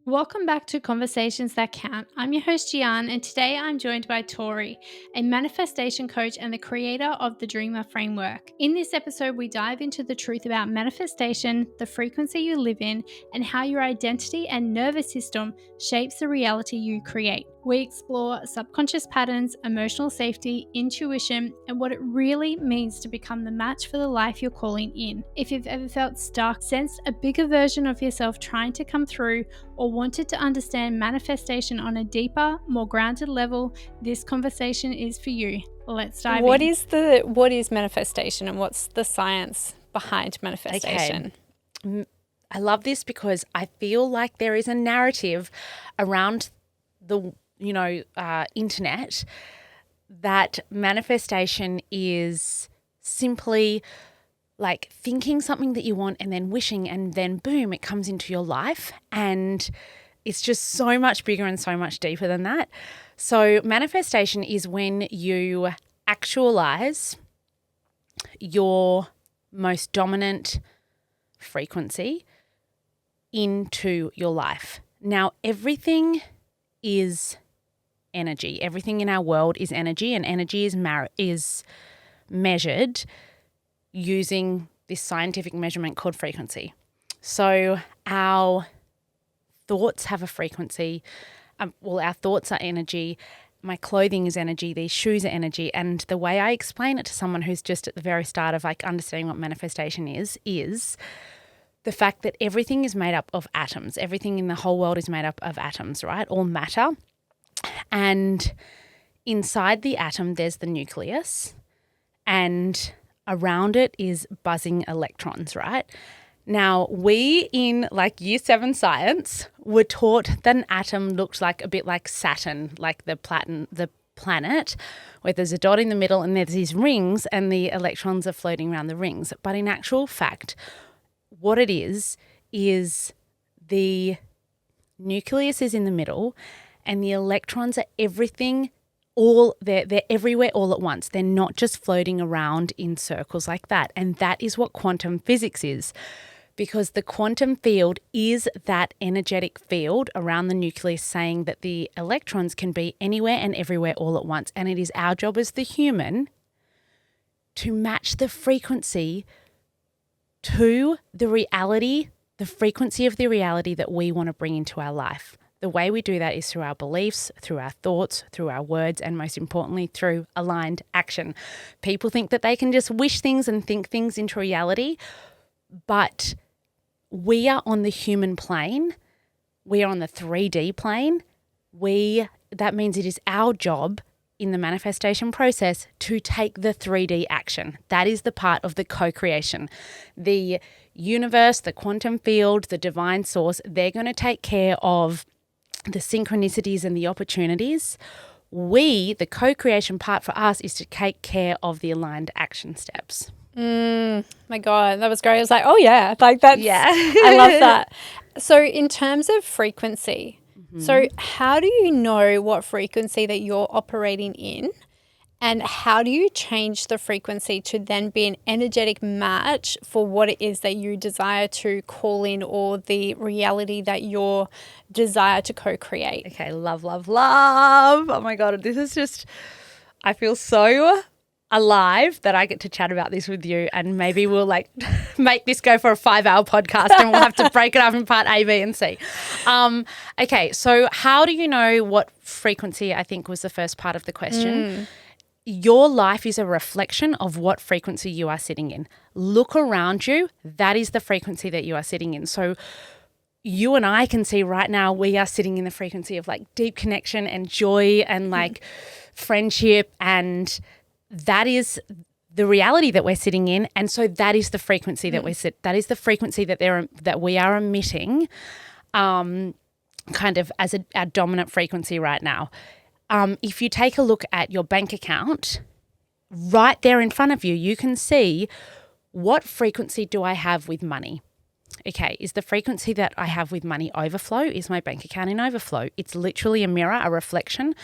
Welcome back to Conversations That Count. I'm your host, Jeihan, and today I'm joined by Tori, a manifestation coach and the creator of the Dreamer Framework. In this episode, we dive into the truth about manifestation, the frequency you live in, and how your identity and nervous system shapes the reality you create. We explore subconscious patterns, emotional safety, intuition, and what it really means to become the match for the life you're calling in. If you've ever felt stuck, sensed a bigger version of yourself trying to come through, or wanted to understand manifestation on a deeper, more grounded level, this conversation is for you. Let's dive in. What is manifestation and what's the science behind manifestation? Okay. I love this because I feel like there is a narrative around the internet that manifestation is simply like thinking something that you want and then wishing, and then boom, it comes into your life. And it's just so much bigger and so much deeper than that. So manifestation is when you actualize your most dominant frequency into your life. Now, everything is energy. Everything in our world is energy, and energy is measured using this scientific measurement called frequency. So our thoughts have a frequency. Our thoughts are energy. My clothing is energy. These shoes are energy. And the way I explain it to someone who's just at the very start of like understanding what manifestation is the fact that everything is made up of atoms. Everything in the whole world is made up of atoms, right? All matter. And inside the atom, there's the nucleus, and around it is buzzing electrons, right? Now, we in like year 7 science were taught that an atom looked like a bit like Saturn, like the planet, where there's a dot in the middle and there's these rings and the electrons are floating around the rings. But in actual fact, what it is the nucleus is in the middle and the electrons are everything. They're everywhere all at once. They're not just floating around in circles like that. And that is what quantum physics is, because the quantum field is that energetic field around the nucleus saying that the electrons can be anywhere and everywhere all at once. And it is our job as the human to match the frequency to the reality, the frequency of the reality that we want to bring into our life. The way we do that is through our beliefs, through our thoughts, through our words, and most importantly, through aligned action. People think that they can just wish things and think things into reality, but we are on the human plane. We are on the 3D plane. That means it is our job in the manifestation process to take the 3D action. That is the part of the co-creation. The universe, the quantum field, the divine source, they're going to take care of the synchronicities and the opportunities. The co-creation part for us is to take care of the aligned action steps. My God, that was great. I was like, oh yeah, like that's, yeah. I love that. So in terms of frequency, so how do you know what frequency that you're operating in, and how do you change the frequency to then be an energetic match for what it is that you desire to call in, or the reality that you desire to co-create? Okay, love, love, love. Oh my God, this is just, I feel so alive that I get to chat about this with you, and maybe we'll like make this go for a 5-hour podcast and we'll have to break it up in part A, B and C. Okay, so how do you know what frequency, I think was the first part of the question. Your life is a reflection of what frequency you are sitting in. Look around you. That is the frequency that you are sitting in. So you and I can see right now we are sitting in the frequency of like deep connection and joy and like friendship, and that is the reality that we're sitting in. And so that is the frequency that that is the frequency that we are emitting kind of as our dominant frequency right now. If you take a look at your bank account, right there in front of you, you can see what frequency do I have with money. Okay, is the frequency that I have with money overflow? Is my bank account in overflow? It's literally a mirror, a reflection.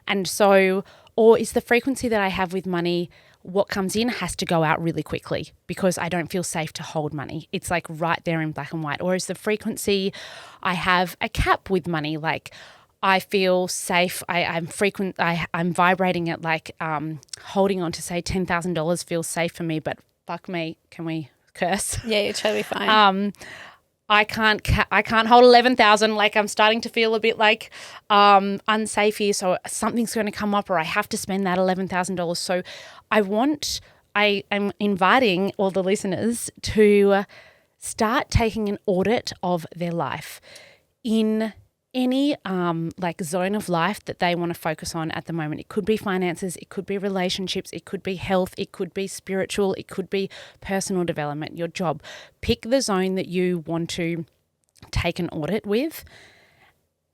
And so, or is the frequency that I have with money what comes in has to go out really quickly because I don't feel safe to hold money. It's like right there in black and white. Or is the frequency, I have a cap with money, like I feel safe. I'm vibrating at like holding on to say $10,000 feels safe for me, but fuck me, can we curse? Yeah, you're totally fine. I can't hold 11,000. Like I'm starting to feel a bit like unsafe here. So something's going to come up, or I have to spend that $11,000. So I am inviting all the listeners to start taking an audit of their life in any like zone of life that they want to focus on at the moment. It could be finances, it could be relationships, it could be health, it could be spiritual, it could be personal development, your job. Pick the zone that you want to take an audit with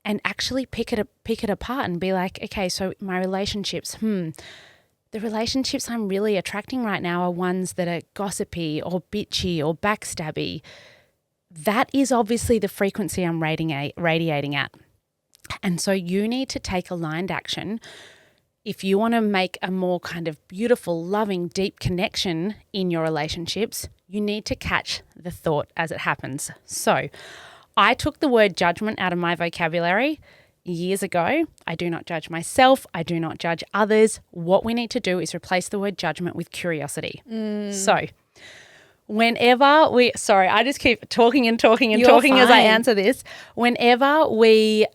and actually pick it apart and be like, okay, so my relationships, the relationships I'm really attracting right now are ones that are gossipy or bitchy or backstabby. That is obviously the frequency I'm radiating at. And so you need to take aligned action. If you want to make a more kind of beautiful, loving, deep connection in your relationships, you need to catch the thought as it happens. So I took the word judgment out of my vocabulary years ago. I do not judge myself. I do not judge others. What we need to do is replace the word judgment with curiosity. So whenever I just keep talking and talking and talking as I answer this. Whenever we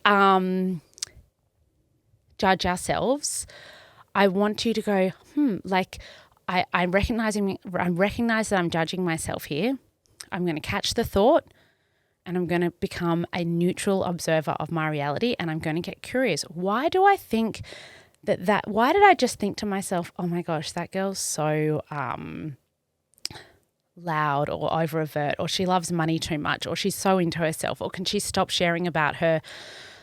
judge ourselves, I want you to go, like I recognize that I'm judging myself here. I'm going to catch the thought and I'm going to become a neutral observer of my reality, and I'm going to get curious. Why do I think why did I just think to myself, oh my gosh, that girl's so loud or over overt, or she loves money too much, or she's so into herself, or can she stop sharing about her,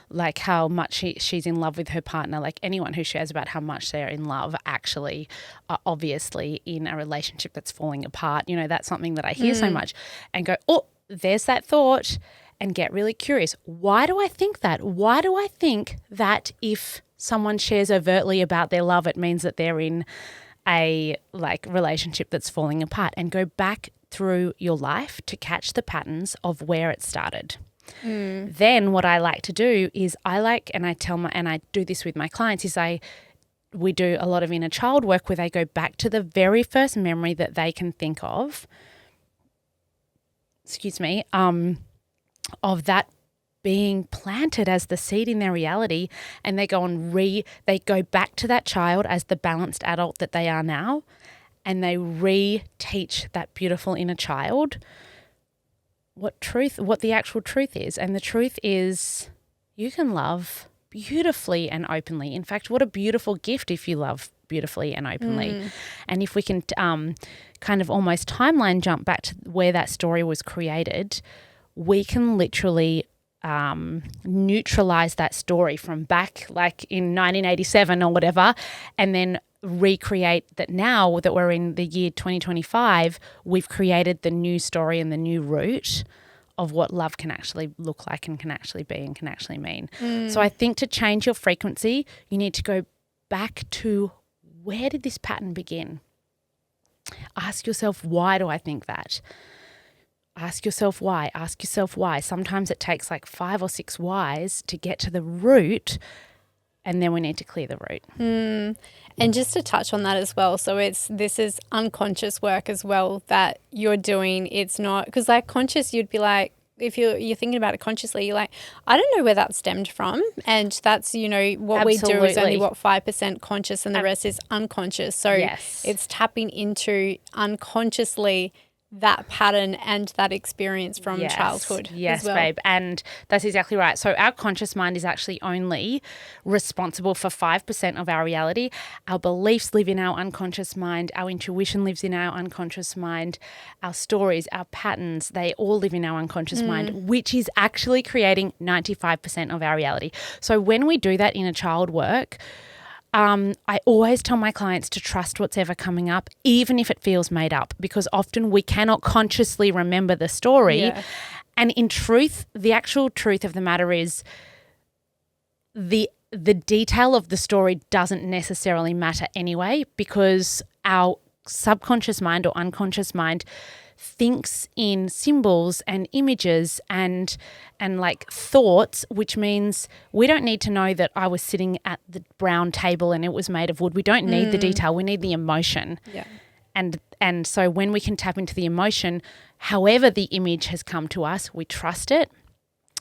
like how much she's in love with her partner? Like anyone who shares about how much they're in love actually are obviously in a relationship that's falling apart. You know, that's something that I hear so much, and go, oh, there's that thought, and get really curious. Why do I think that? Why do I think that if someone shares overtly about their love, it means that they're in a like relationship that's falling apart? And go back through your life to catch the patterns of where it started. Then what I like to do is and I do this with my clients, is we do a lot of inner child work where they go back to the very first memory that they can think of, of that being planted as the seed in their reality, and they they go back to that child as the balanced adult that they are now, and they re-teach that beautiful inner child what the actual truth is. And the truth is you can love beautifully and openly. In fact, what a beautiful gift if you love beautifully and openly. And if we can kind of almost timeline jump back to where that story was created, we can literally neutralize that story from back like in 1987 or whatever, and then recreate that now that we're in the year 2025, we've created the new story and the new root of what love can actually look like and can actually be and can actually mean. So I think to change your frequency, you need to go back to, where did this pattern begin? Ask yourself, why do I think that? Ask yourself why. Ask yourself why. Sometimes it takes like 5 or 6 whys to get to the root, and then we need to clear the root. And just to touch on that as well, so this is unconscious work as well that you're doing. It's not, because like conscious, you'd be like, if you're thinking about it consciously, you're like, I don't know where that stemmed from. And that's, you know, what Absolutely. we do is only 5% conscious and the rest is unconscious. So it's tapping into unconsciously that pattern and that experience from childhood. Yes, as well. babe. And that's exactly right. So our conscious mind is actually only responsible for 5% of our reality. Our beliefs live in our unconscious mind. Our intuition lives in our unconscious mind. Our stories, our patterns, they all live in our unconscious mind, which is actually creating 95% of our reality. So when we do that inner child work, I always tell my clients to trust what's ever coming up, even if it feels made up, because often we cannot consciously remember the story. Yeah. And in truth, the actual truth of the matter is the detail of the story doesn't necessarily matter anyway, because our subconscious mind or unconscious mind thinks in symbols and images and like thoughts, which means we don't need to know that I was sitting at the brown table and it was made of wood. We don't need the detail. We need the emotion. Yeah. And so when we can tap into the emotion, however the image has come to us, we trust it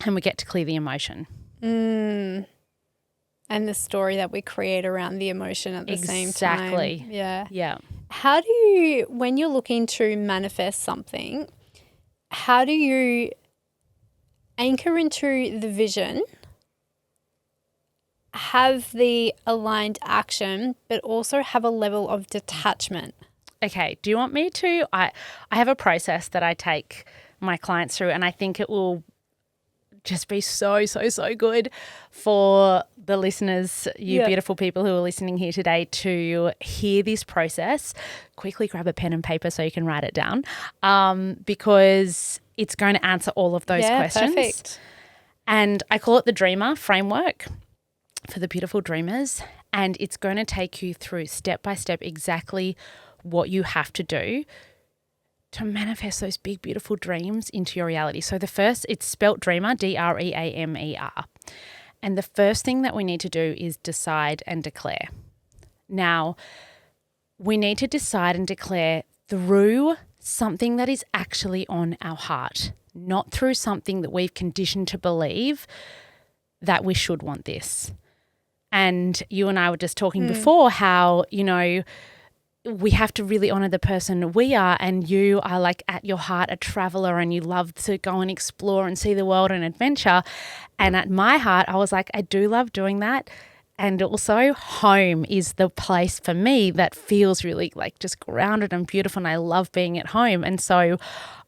and we get to clear the emotion. And the story that we create around the emotion at the same time. Exactly. Yeah. Yeah. How do you, when you're looking to manifest something, how do you anchor into the vision, have the aligned action, but also have a level of detachment? Okay. Do you want me to? I have a process that I take my clients through, and I think it will just be so good for the listeners, you beautiful people who are listening here today, to hear this process. Quickly grab a pen and paper so you can write it down, because it's going to answer all of those questions. Perfect. And I call it the Dreamer Framework for the beautiful dreamers, and it's going to take you through step by step exactly what you have to do to manifest those big, beautiful dreams into your reality. So the first, it's spelt Dreamer, Dreamer. And the first thing that we need to do is decide and declare. Now, we need to decide and declare through something that is actually on our heart, not through something that we've conditioned to believe that we should want this. And you and I were just talking before how, you know, we have to really honor the person we are, and you are like at your heart a traveler and you love to go and explore and see the world and adventure. And at my heart, I was like, I do love doing that. And also home is the place for me that feels really like just grounded and beautiful, and I love being at home. And so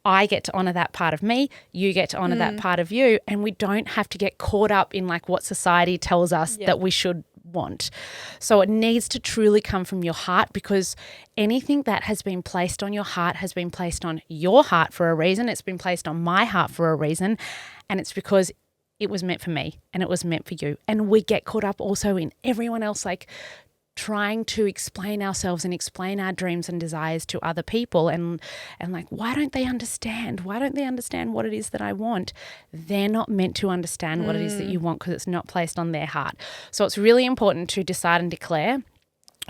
I get to honor that part of me, you get to honor that part of you, and we don't have to get caught up in like what society tells us that we should want. So it needs to truly come from your heart, because anything that has been placed on your heart has been placed on your heart for a reason. It's been placed on my heart for a reason, and it's because it was meant for me and it was meant for you. And we get caught up also in everyone else, like trying to explain ourselves and explain our dreams and desires to other people, and like, why don't they understand? Why don't they understand what it is that I want? They're not meant to understand what it is that you want, because it's not placed on their heart. So it's really important to decide and declare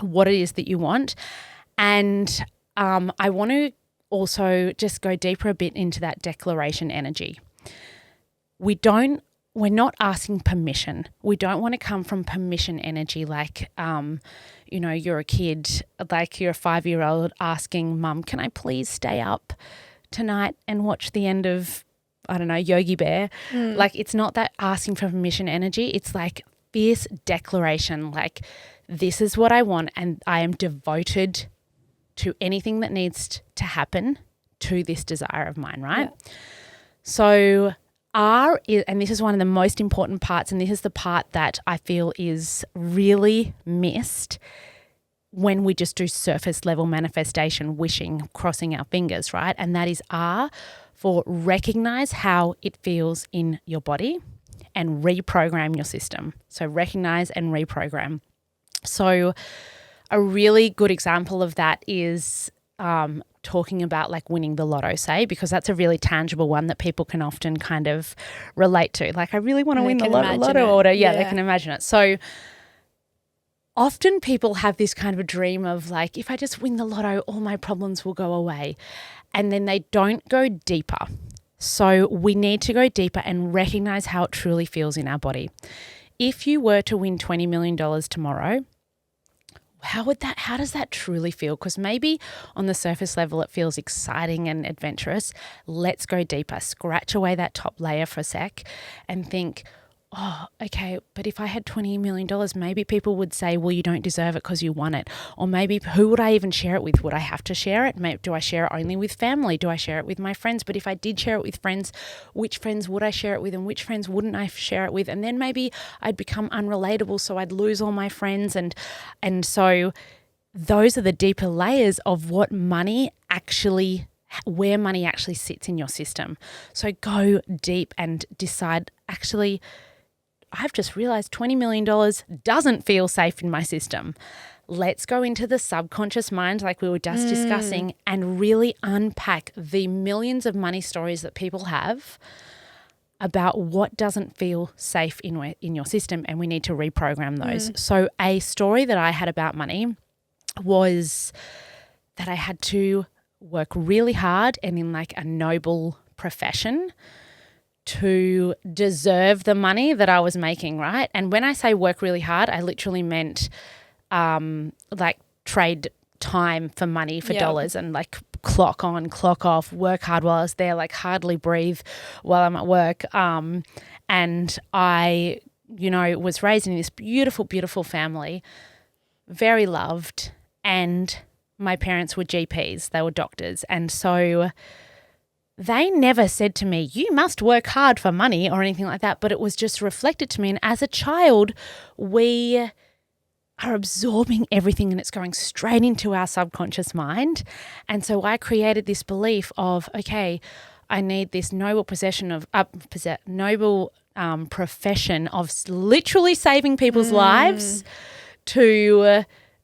what it is that you want. And I want to also just go deeper a bit into that declaration energy. We're not asking permission. We don't want to come from permission energy, like, you know, you're a kid, like you're a 5-year-old asking mum, can I please stay up tonight and watch the end of, I don't know, Yogi Bear? Like, it's not that asking for permission energy. It's like fierce declaration, like, this is what I want, and I am devoted to anything that needs to happen to this desire of mine, right? Yeah. So and this is one of the most important parts, and this is the part that I feel is really missed when we just do surface level manifestation, wishing, crossing our fingers, right? And that is R for recognize how it feels in your body and reprogram your system. So recognize and reprogram. So a really good example of that is talking about like winning the lotto, say, because that's a really tangible one that people can often kind of relate to. Like, I really want to win the lotto order. Yeah, they can imagine it. So often people have this kind of a dream of like, if I just win the lotto, all my problems will go away. And then they don't go deeper. So we need to go deeper and recognize how it truly feels in our body. If you were to win $20 million tomorrow, how does that truly feel? Because maybe on the surface level it feels exciting and adventurous. Let's go deeper. Scratch away that top layer for a sec and think, oh, okay, but if I had $20 million, maybe people would say, well, you don't deserve it because you won it. Or maybe who would I even share it with? Would I have to share it? Do I share it only with family? Do I share it with my friends? But if I did share it with friends, which friends would I share it with and which friends wouldn't I share it with? And then maybe I'd become unrelatable, so I'd lose all my friends. And so those are the deeper layers of where money actually sits in your system. So go deep and decide, actually, I've just realized $20 million doesn't feel safe in my system. let's go into the subconscious mind like we were just discussing and really unpack the millions of money stories that people have about what doesn't feel safe in your system, and we need to reprogram those. So a story that I had about money was that I had to work really hard and in like a noble profession to deserve the money that I was making, right? And when I say work really hard, I literally meant like trade time for money, for dollars, and like clock on, clock off, work hard while I was there, like hardly breathe while I'm at work. And I, was raised in this beautiful, beautiful family, very loved, and my parents were GPs, they were doctors. And so they never said to me, you must work hard for money or anything like that, but it was just reflected to me. And as a child, we are absorbing everything and it's going straight into our subconscious mind. And so I created this belief of, okay, I need this noble profession of literally saving people's lives to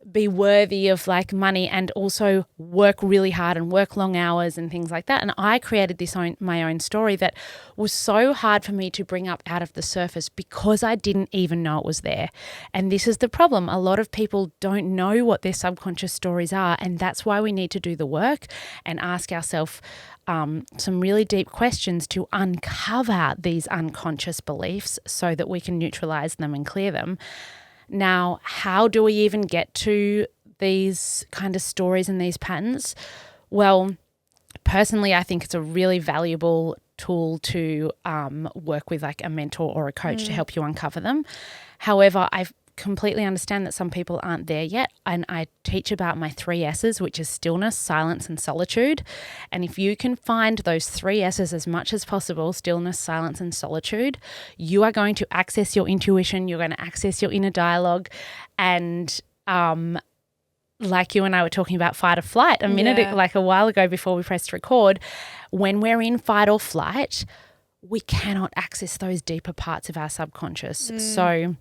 be worthy of like money, and also work really hard and work long hours and things like that. And I created my own story that was so hard for me to bring up out of the surface because I didn't even know it was there. And this is the problem. A lot of people don't know what their subconscious stories are, and that's why we need to do the work and ask ourselves some really deep questions to uncover these unconscious beliefs so that we can neutralize them and clear them. Now, how do we even get to these kind of stories and these patterns? Well, personally, I think it's a really valuable tool to work with like a mentor or a coach to help you uncover them. However, I completely understand that some people aren't there yet, and I teach about my 3 S's, which is stillness, silence, and solitude. And if you can find those 3 S's as much as possible, stillness, silence, and solitude, you are going to access your intuition, you're going to access your inner dialogue. And like you and I were talking about fight or flight a while ago before we pressed record, when we're in fight or flight, we cannot access those deeper parts of our subconscious. So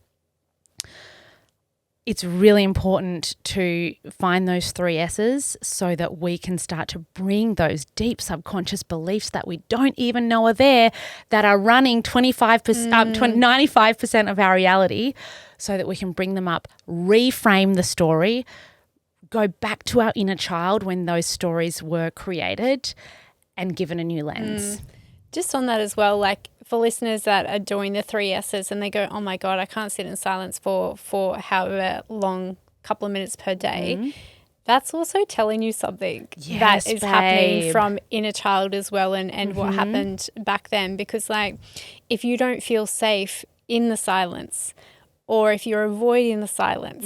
it's really important to find those 3 S's so that we can start to bring those deep subconscious beliefs that we don't even know are there, that are running 95% of our reality, so that we can bring them up, reframe the story, go back to our inner child when those stories were created, and given a new lens. Just on that as well, like for listeners that are doing the 3 S's and they go, oh my God, I can't sit in silence for however long, couple of minutes per day. That's also telling you something that is happening from inner child as well, and what happened back then. Because like if you don't feel safe in the silence, or if you're avoiding the silence,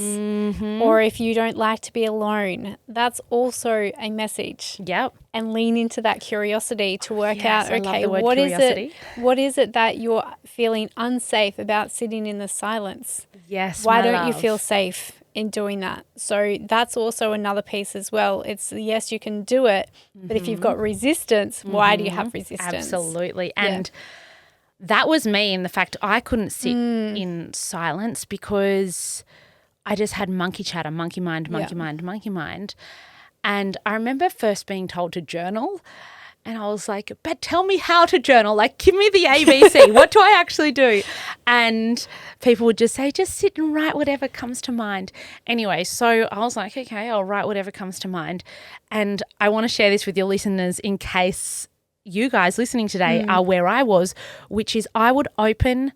or if you don't like to be alone, that's also a message. Yep. And lean into that curiosity to work out, okay, what is it that you're feeling unsafe about sitting in the silence? Yes. Why don't you feel safe in doing that? So that's also another piece as well. It's yes, you can do it, but if you've got resistance, why do you have resistance? Absolutely. And that was me in the fact I couldn't sit in silence because I just had monkey chatter, monkey mind. And I remember first being told to journal, and I was like, but tell me how to journal. Like, give me the ABC. What do I actually do? And people would just say, just sit and write whatever comes to mind. Anyway, so I was like, okay, I'll write whatever comes to mind. And I want to share this with your listeners in case you guys listening today are where I was, which is I would open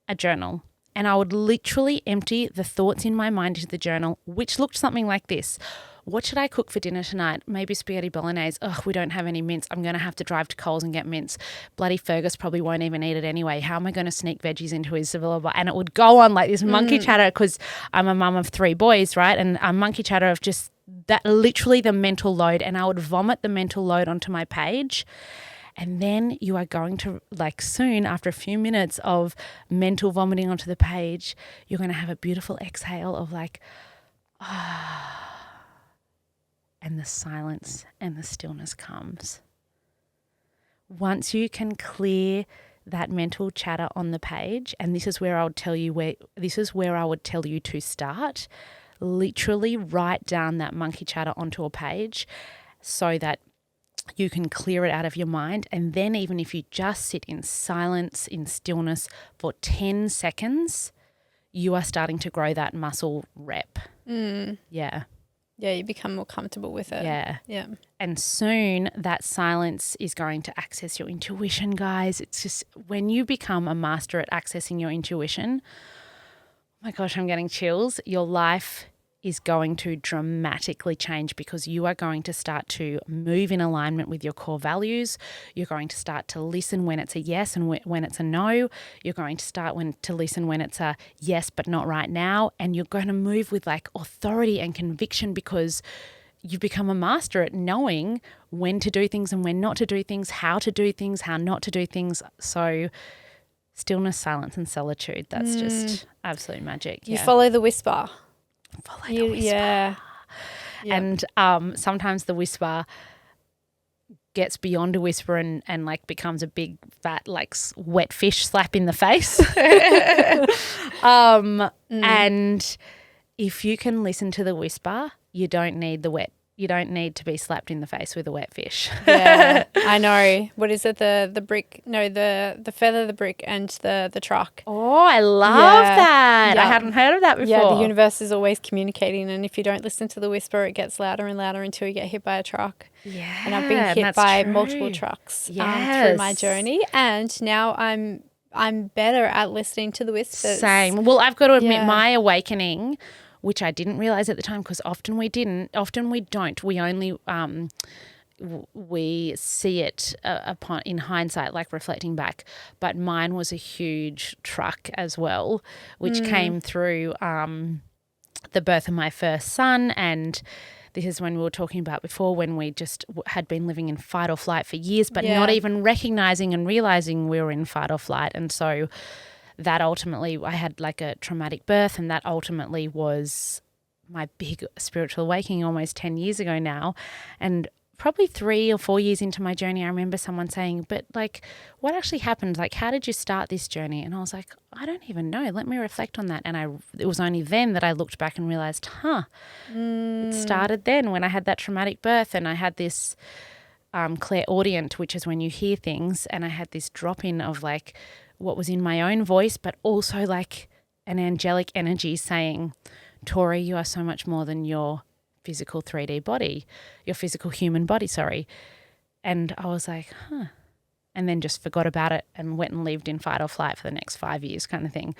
a journal and I would literally empty the thoughts in my mind into the journal, which looked something like this. What should I cook for dinner tonight? Maybe spaghetti bolognese. Ugh, we don't have any mince. I'm going to have to drive to Coles and get mince. Bloody Fergus probably won't even eat it anyway. How am I going to sneak veggies into his blah, blah, blah? And it would go on like this monkey chatter, because I'm a mum of 3 boys, right? And a monkey chatter of just that, literally the mental load. And I would vomit the mental load onto my page. And then you are going to, like, soon, after a few minutes of mental vomiting onto the page, you're going to have a beautiful exhale of like, and the silence and the stillness comes. Once you can clear that mental chatter on the page, and this is where I would tell you to start. literally write down that monkey chatter onto a page so that you can clear it out of your mind. And then even if you just sit in silence, in stillness for 10 seconds, you are starting to grow that muscle rep. Yeah. Yeah, you become more comfortable with it. Yeah. Yeah. And soon that silence is going to access your intuition, guys. It's just when you become a master at accessing your intuition, oh my gosh, I'm getting chills. Your life is going to dramatically change because you are going to start to move in alignment with your core values. You're going to start to listen when it's a yes and when it's a no. You're going to start to listen when it's a yes, but not right now. And you're going to move with like authority and conviction because you've become a master at knowing when to do things and when not to do things, how to do things, how not to do things. So stillness, silence, and solitude, that's just absolute magic. You follow the whisper. Follow the whisper. Yeah. And sometimes the whisper gets beyond a whisper and like becomes a big fat like wet fish slap in the face. And if you can listen to the whisper, you don't need to be slapped in the face with a wet fish. Yeah, I know. What is it? The brick? No, the feather, the brick, and the truck. Oh, I love that. Yeah. I hadn't heard of that before. Yeah, the universe is always communicating, and if you don't listen to the whisper, it gets louder and louder until you get hit by a truck. Yeah, and I've been hit by multiple trucks through my journey, and now I'm better at listening to the whispers. Same. Well, I've got to admit, my awakening, which I didn't realize at the time because often we don't. We only we see it upon in hindsight, like reflecting back. But mine was a huge truck as well, which came through the birth of my first son. And this is when we were talking about before, when we just had been living in fight or flight for years, but not even recognizing and realizing we were in fight or flight. And so that ultimately, I had like a traumatic birth, and that ultimately was my big spiritual awakening almost 10 years ago now. And probably 3 or 4 years into my journey, I remember someone saying, but like, what actually happened? Like, how did you start this journey? And I was like, I don't even know. Let me reflect on that. And it was only then that I looked back and realized, it started then when I had that traumatic birth, and I had this clairaudient, which is when you hear things, and I had this drop in of like what was in my own voice, but also like an angelic energy saying, Tori, you are so much more than your physical 3D body, your physical human body, sorry. And I was like, and then just forgot about it and went and lived in fight or flight for the next 5 years kind of thing.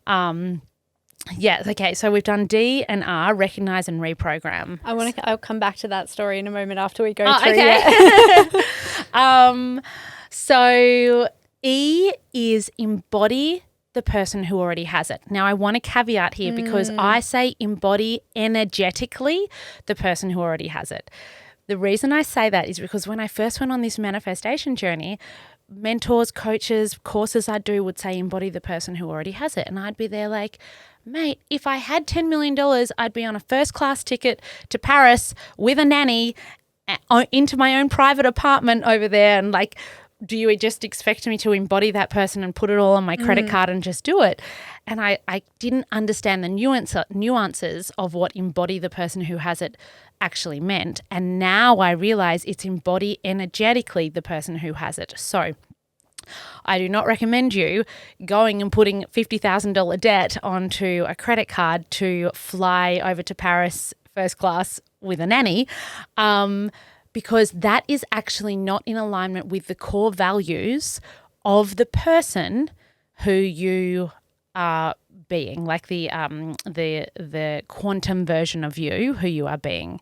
Okay, so we've done D and R, recognize and reprogram. I'll come back to that story in a moment after we go through. Okay. So E is embody the person who already has it. Now, I want to caveat here because I say embody energetically the person who already has it. The reason I say that is because when I first went on this manifestation journey, mentors, coaches, courses I'd do would say embody the person who already has it. And I'd be there like, mate, if I had $10 million, I'd be on a first class ticket to Paris with a nanny into my own private apartment over there, and like, do you just expect me to embody that person and put it all on my credit card and just do it? And I didn't understand the nuances of what embody the person who has it actually meant. And now I realize it's embody energetically the person who has it. So I do not recommend you going and putting $50,000 debt onto a credit card to fly over to Paris first class with a nanny. Because that is actually not in alignment with the core values of the person who you are being, like the quantum version of you, who you are being.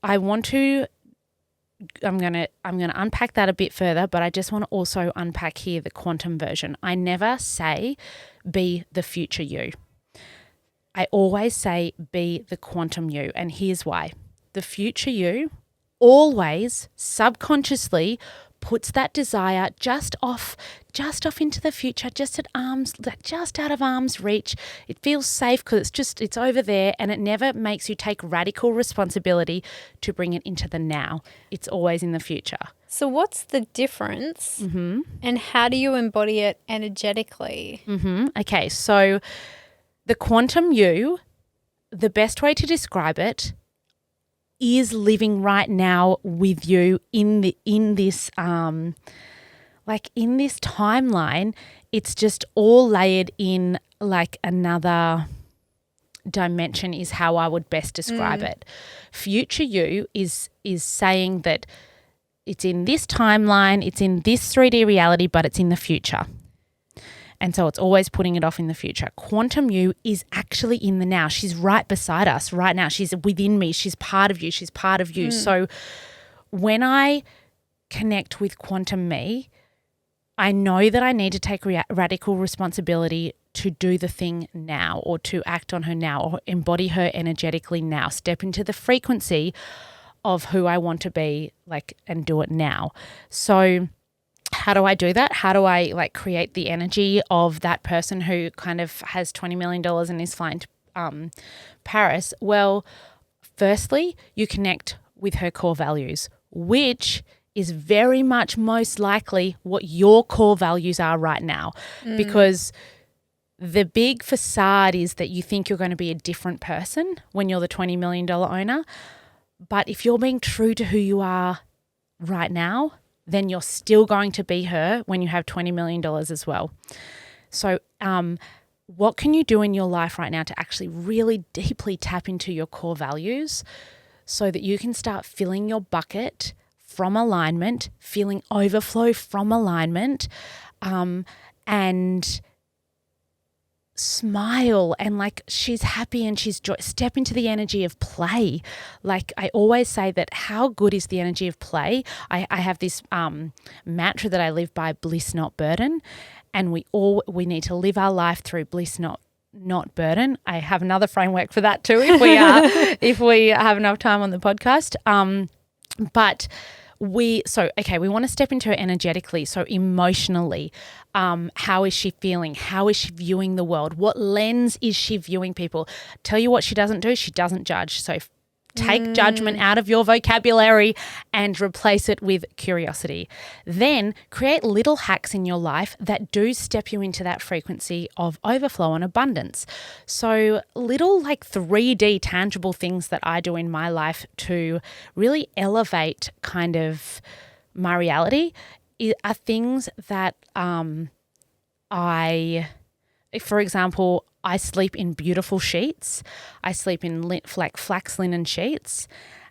I'm gonna unpack that a bit further, but I just want to also unpack here the quantum version. I never say be the future you. I always say be the quantum you, and here's why. The future you always subconsciously puts that desire just off into the future, just out of arm's reach. It feels safe because it's over there, and it never makes you take radical responsibility to bring it into the now. It's always in the future. So what's the difference and how do you embody it energetically? Okay, so the quantum you the best way to describe it is living right now with you in this timeline. It's just all layered in like another dimension is how I would best describe it. Future you is saying that it's in this timeline, it's in this 3D reality, but it's in the future. And so it's always putting it off in the future. Quantum you is actually in the now. She's right beside us right now. She's within me. She's part of you. She's part of you. So when I connect with quantum me, I know that I need to take radical responsibility to do the thing now, or to act on her now, or embody her energetically now, step into the frequency of who I want to be, like, and do it now. So how do I do that? How do I like create the energy of that person who kind of has $20 million and is flying to Paris? Well, firstly, you connect with her core values, which is very much most likely what your core values are right now, because the big facade is that you think you're going to be a different person when you're the $20 million owner. But if you're being true to who you are right now, then you're still going to be her when you have $20 million as well. So what can you do in your life right now to actually really deeply tap into your core values so that you can start filling your bucket from alignment, feeling overflow from alignment, and smile and like she's happy and she's step into the energy of play. Like I always say that how good is the energy of play? I have this mantra that I live by, bliss not burden, and we need to live our life through bliss not burden. I have another framework for that too if we have enough time on the podcast. But we want to step into her energetically. So emotionally, how is she feeling? How is she viewing the world? What lens is she viewing people? Tell you what she doesn't do. She doesn't judge. So take judgment out of your vocabulary and replace it with curiosity. Then create little hacks in your life that do step you into that frequency of overflow and abundance. So little like 3D tangible things that I do in my life to really elevate kind of my reality are things that for example, I sleep in beautiful sheets. I sleep in flax linen sheets.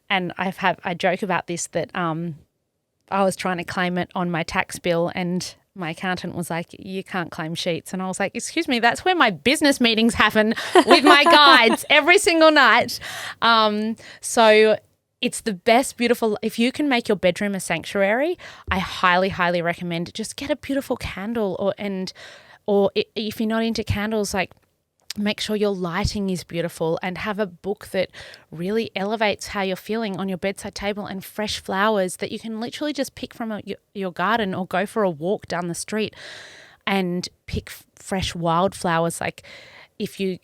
And I joke about this that I was trying to claim it on my tax bill and my accountant was like, you can't claim sheets. And I was like, excuse me, that's where my business meetings happen with my guides every single night. So it's the best beautiful, if you can make your bedroom a sanctuary, I highly, highly recommend just get a beautiful candle or if you're not into candles, like make sure your lighting is beautiful and have a book that really elevates how you're feeling on your bedside table and fresh flowers that you can literally just pick from your garden or go for a walk down the street and pick fresh wildflowers. Like if you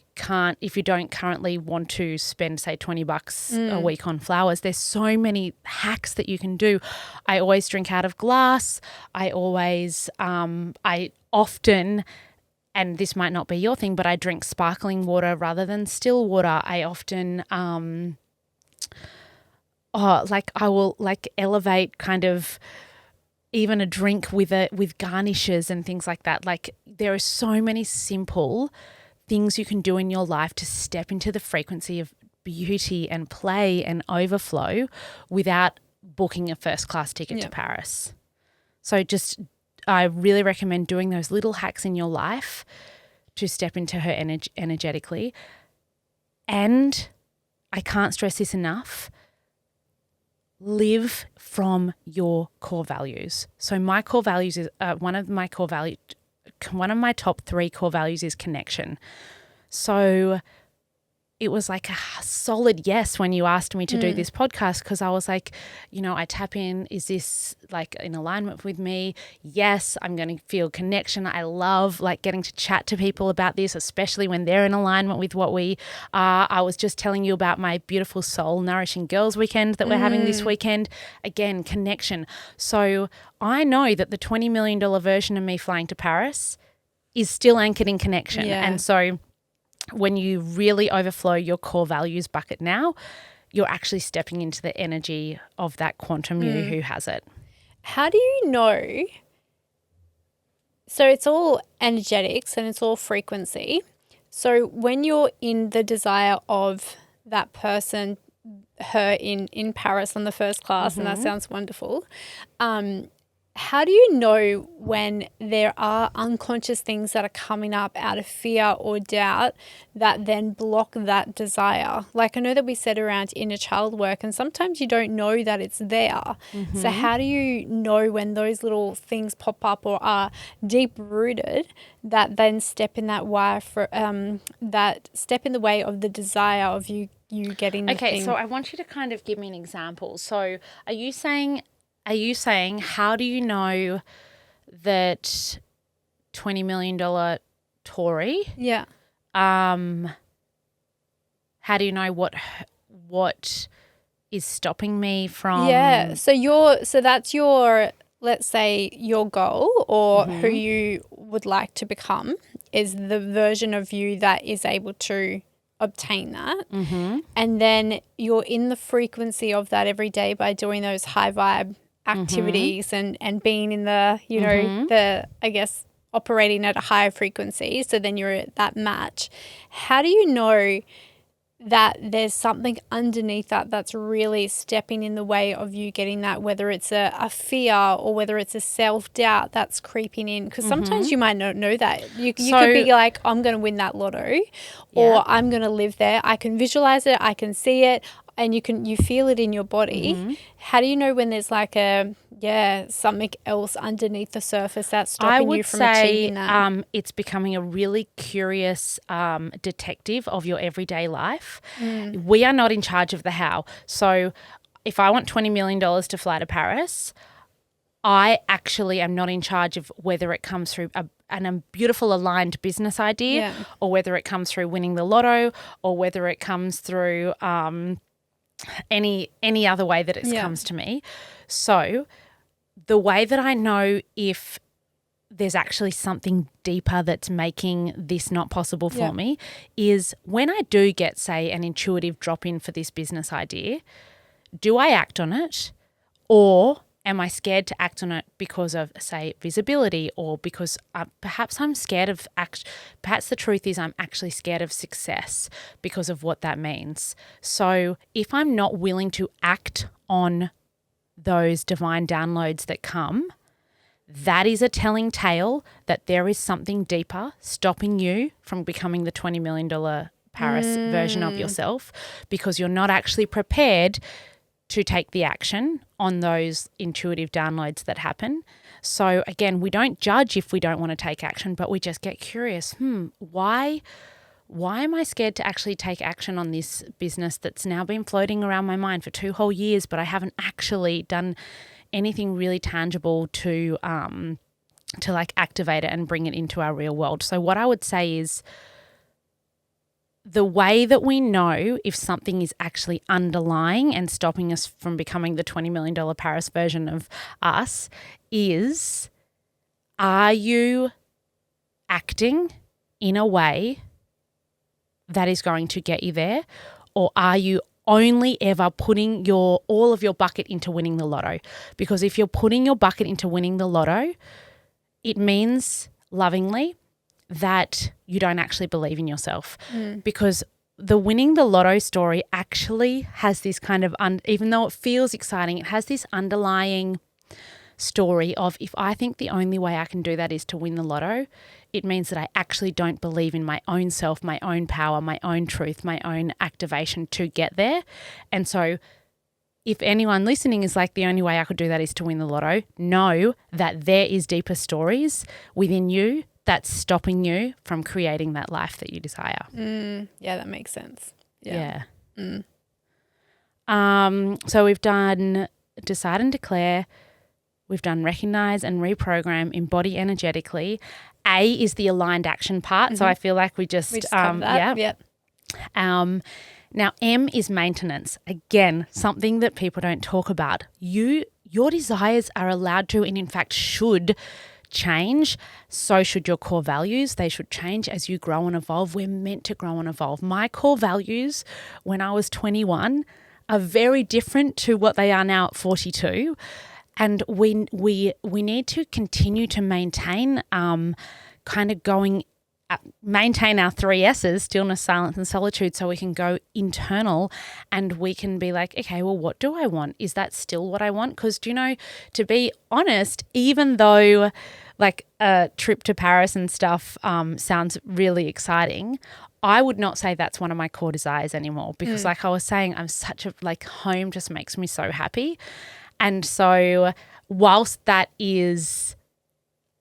don't currently want to spend, say, $20 a week on flowers, there's so many hacks that you can do. I always drink out of glass. I often, and this might not be your thing, but I drink sparkling water rather than still water. I often, I will like elevate kind of even a drink with garnishes and things like that. Like there are so many simple things you can do in your life to step into the frequency of beauty and play and overflow without booking a first class ticket to Paris. So I really recommend doing those little hacks in your life to step into her energetically. And I can't stress this enough, live from your core values. So my core values is one of my top 3 core values is connection. So it was like a solid yes when you asked me to do this podcast, because I was like, I tap in, is this like in alignment with me? Yes, I'm going to feel connection. I love like getting to chat to people about this, especially when they're in alignment with what we are. I was just telling you about my beautiful soul nourishing girls weekend that we're having this weekend. Again, connection. So I know that the $20 million version of me flying to Paris is still anchored in connection. Yeah. And so when you really overflow your core values bucket now, you're actually stepping into the energy of that quantum you who has it. How do you know? So it's all energetics and it's all frequency. So when you're in the desire of that person, her in Paris on the first class, and that sounds wonderful, how do you know when there are unconscious things that are coming up out of fear or doubt that then block that desire? Like I know that we said around inner child work, and sometimes you don't know that it's there. So how do you know when those little things pop up or are deep rooted that then step in that wire for that step in the way of the desire of you getting the thing? So I want you to kind of give me an example. So are you saying how do you know that $20 million Tori? Yeah. How do you know what is stopping me from? Yeah. So that's your, let's say, your goal or who you would like to become is the version of you that is able to obtain that. And then you're in the frequency of that every day by doing those high vibe activities and being in the, you know, the, I guess, operating at a higher frequency. So then you're at that match. How do you know that there's something underneath that that's really stepping in the way of you getting that, whether it's a fear or whether it's a self-doubt that's creeping in? Because sometimes you might not know that. You could be like, I'm going to win that lotto or I'm going to live there. I can visualize it. I can see it. And you feel it in your body. How do you know when there's like something else underneath the surface that's stopping you from achieving that? I would say it's becoming a really curious detective of your everyday life. We are not in charge of the how. So if I want $20 million to fly to Paris, I actually am not in charge of whether it comes through a beautiful aligned business idea or whether it comes through winning the lotto or whether it comes through any other way that it comes to me. So the way that I know if there's actually something deeper that's making this not possible for me is when I do get, say, an intuitive drop in for this business idea, do I act on it or am I scared to act on it because of, say, visibility or because perhaps I'm scared of perhaps the truth is I'm actually scared of success because of what that means. So if I'm not willing to act on those divine downloads that come, that is a telling tale that there is something deeper stopping you from becoming the $20 million Paris version of yourself because you're not actually prepared to take the action on those intuitive downloads that happen. So again, we don't judge if we don't want to take action, but we just get curious. Why am I scared to actually take action on this business that's now been floating around my mind for 2 whole years, but I haven't actually done anything really tangible to like activate it and bring it into our real world. So what I would say is the way that we know if something is actually underlying and stopping us from becoming the $20 million Paris version of us is, are you acting in a way that is going to get you there, or are you only ever putting all of your bucket into winning the lotto? Because if you're putting your bucket into winning the lotto, it means lovingly that you don't actually believe in yourself because the winning the lotto story actually has this kind of, even though it feels exciting, it has this underlying story of if I think the only way I can do that is to win the lotto, it means that I actually don't believe in my own self, my own power, my own truth, my own activation to get there. And so if anyone listening is like, the only way I could do that is to win the lotto, know that there is deeper stories within you that's stopping you from creating that life that you desire. Yeah, that makes sense. Yeah. So we've done decide and declare. We've done recognize and reprogram, embody energetically. A is the aligned action part. So I feel like we just covered that. Yep. Now M is maintenance. Again, something that people don't talk about. Your desires are allowed to and in fact should change, so should your core values. They should change as you grow and evolve. We're meant to grow and evolve. My core values when I was 21 are very different to what they are now at 42. And we need to continue to maintain maintain our 3 S's, stillness, silence, and solitude, so we can go internal and we can be like, okay, well, what do I want? Is that still what I want? Because, to be honest, even though like a trip to Paris and stuff sounds really exciting, I would not say that's one of my core desires anymore, because like I was saying, I'm such a, like, home just makes me so happy. And so whilst that is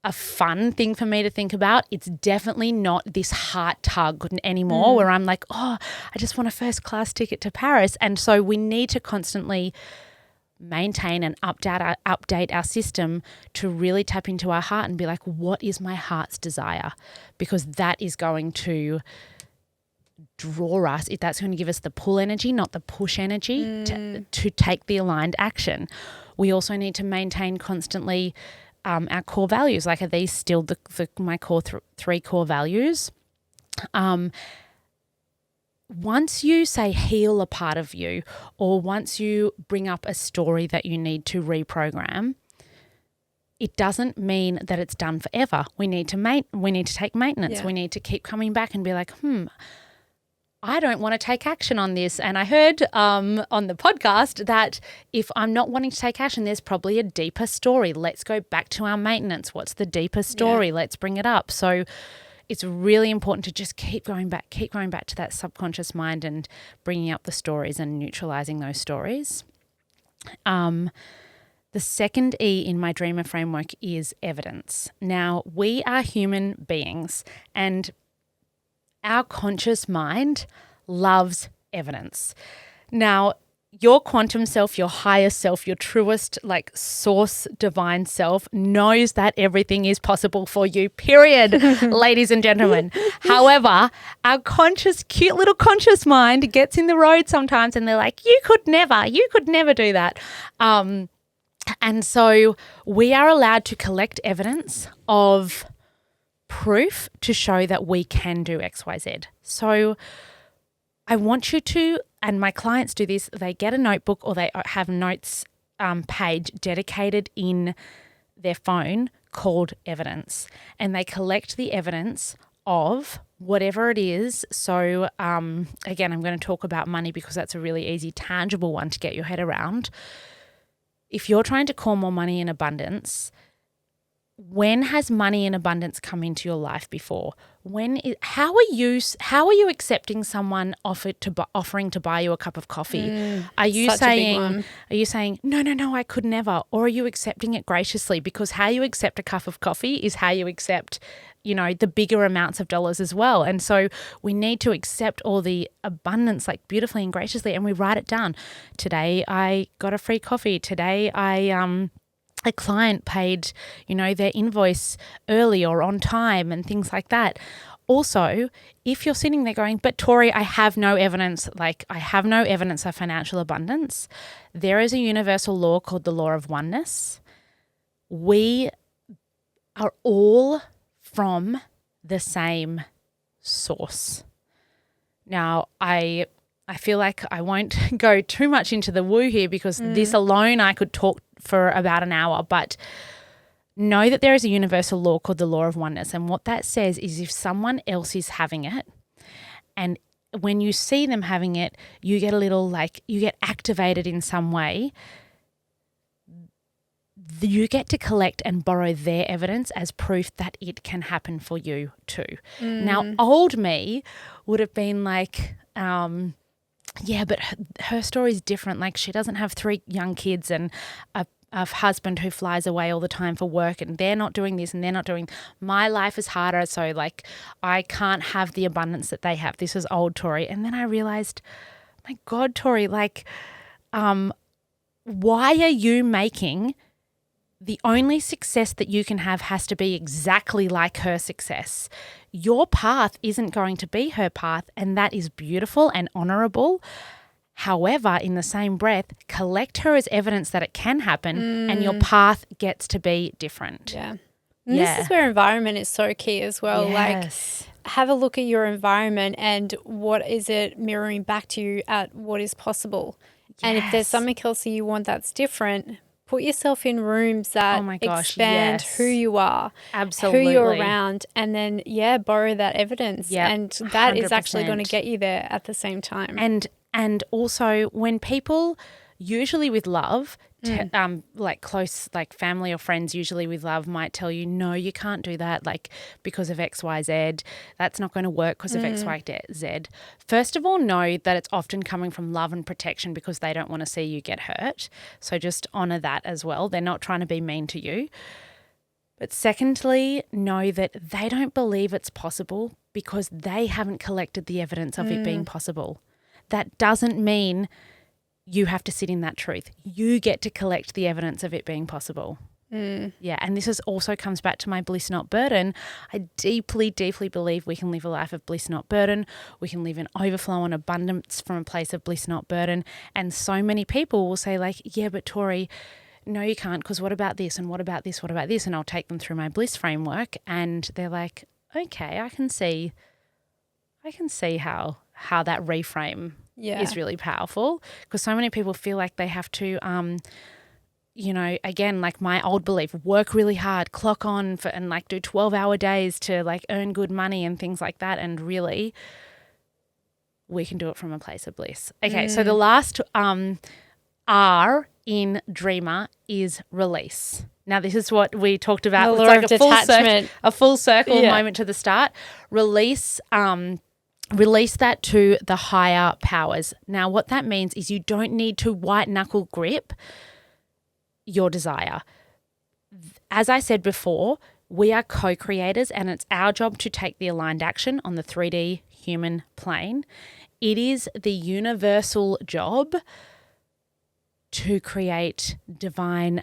a fun thing for me to think about, it's definitely not this heart tug anymore where I'm like, oh, I just want a first class ticket to Paris. And so we need to constantly maintain and update our system to really tap into our heart and be like, what is my heart's desire? Because that is going to draw us, if that's going to give us the pull energy, not the push energy to take the aligned action. We also need to maintain constantly our core values. Like, are these still my core 3 core values? Once you say heal a part of you, or once you bring up a story that you need to reprogram, it doesn't mean that it's done forever. We need to take maintenance. We need to keep coming back and be like, I don't want to take action on this. And I heard on the podcast that if I'm not wanting to take action, there's probably a deeper story. Let's go back to our maintenance. What's the deeper story? Let's bring it up. So it's really important to just keep going back to that subconscious mind and bringing up the stories and neutralizing those stories. The second E in my dreamer framework is evidence. Now, we are human beings, and our conscious mind loves evidence. Now, your quantum self, your higher self, your truest, like, source divine self knows that everything is possible for you, period, ladies and gentlemen. However, our cute little conscious mind gets in the road sometimes and they're like, you could never do that. And so we are allowed to collect evidence of proof to show that we can do XYZ. So I want you to, and my clients do this, they get a notebook or they have notes page dedicated in their phone called evidence, and they collect the evidence of whatever it is. So again, I'm going to talk about money because that's a really easy, tangible one to get your head around. If you're trying to call more money in abundance, when has money in abundance come into your life before? How are you accepting someone offering to buy you a cup of coffee? Are you saying no, I could never? Or are you accepting it graciously? Because how you accept a cup of coffee is how you accept, the bigger amounts of dollars as well. And so we need to accept all the abundance, like, beautifully and graciously, and we write it down. Today I got a free coffee. Today a client paid, their invoice early or on time and things like that. Also, if you're sitting there going, but Tori, I have no evidence of financial abundance, there is a universal law called the law of oneness. We are all from the same source. Now, I feel like I won't go too much into the woo here because this alone I could talk for about an hour, but know that there is a universal law called the law of oneness. And what that says is if someone else is having it, and when you see them having it, you get you get activated in some way, you get to collect and borrow their evidence as proof that it can happen for you too. Now, old me would have been like, yeah, but her story is different. Like, she doesn't have 3 young kids and a husband who flies away all the time for work, and they're not doing this and they're not doing. My life is harder, so like I can't have the abundance that they have. This was old Tori. And then I realized, my God, Tori, like, why are you making the only success that you can have has to be exactly like her success? Your path isn't going to be her path, and that is beautiful and honorable. However, in the same breath, collect her as evidence that it can happen and your path gets to be different. Yeah. And this is where environment is so key as well. Yes. Like, have a look at your environment and what is it mirroring back to you at what is possible. Yes. And if there's something else that you want that's different, put yourself in rooms that expand who you are, absolutely, who you're around, and then, borrow that evidence. Yep. And that 100%. Is actually going to get you there at the same time. And also when people, usually with love, like close, like family or friends, usually with love might tell you, no, you can't do that, like because of X, Y, Z. That's not going to work because of X, Y, Z. First of all, know that it's often coming from love and protection because they don't want to see you get hurt. So just honor that as well. They're not trying to be mean to you. But secondly, know that they don't believe it's possible because they haven't collected the evidence of it being possible. That doesn't mean you have to sit in that truth. You get to collect the evidence of it being possible. Yeah, and this also comes back to my bliss, not burden. I deeply, deeply believe we can live a life of bliss, not burden. We can live in overflow and abundance from a place of bliss, not burden. And so many people will say like, yeah, but Tori, no, you can't, because what about this and what about this, what about this? And I'll take them through my bliss framework and they're like, okay, I can see how that reframe is really powerful, because so many people feel like they have to, again, like my old belief, work really hard, clock on and like do 12-hour days to like earn good money and things like that. And really we can do it from a place of bliss. Okay. So the last R in Dreamer is release. Now, this is what we talked about. It's like a full circle moment to the start. Release that to the higher powers. Now, what that means is you don't need to white knuckle grip your desire. As I said before, we are co-creators and it's our job to take the aligned action on the 3D human plane. It is the universal job to create divine,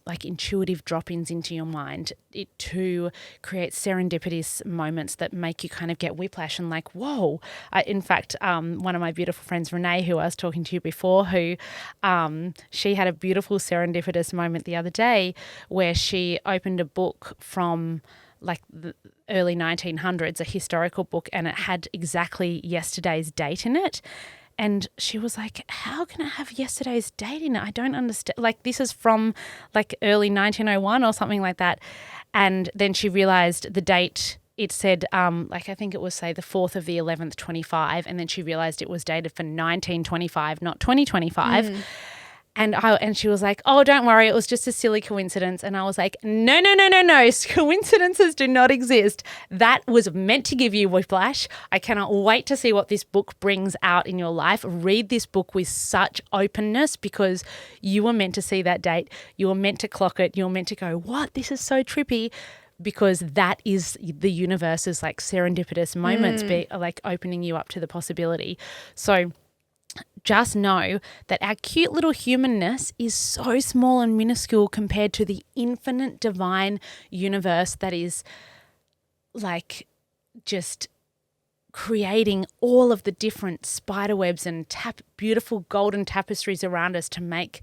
like intuitive drop-ins into your mind, to create serendipitous moments that make you kind of get whiplash and like, whoa. In fact, one of my beautiful friends, Renee, who I was talking to you before, who she had a beautiful serendipitous moment the other day where she opened a book from like the early 1900s, a historical book, and it had exactly yesterday's date in it. And she was like, how can I have yesterday's date in it? I don't understand. Like, this is from like early 1901 or something like that. And then she realized the date, it said, like I think it was, say, the 4th of the 11th, 25. And then she realized it was dated for 1925, not 2025. And she was like, oh, don't worry, it was just a silly coincidence. And I was like, no. Coincidences do not exist. That was meant to give you whiplash. I cannot wait to see what this book brings out in your life. Read this book with such openness because you were meant to see that date. You were meant to clock it. You were meant to go, what? This is so trippy. Because that is the universe's like serendipitous moments, like opening you up to the possibility. So just know that our cute little humanness is so small and minuscule compared to the infinite divine universe that is like just creating all of the different spider webs and beautiful golden tapestries around us to make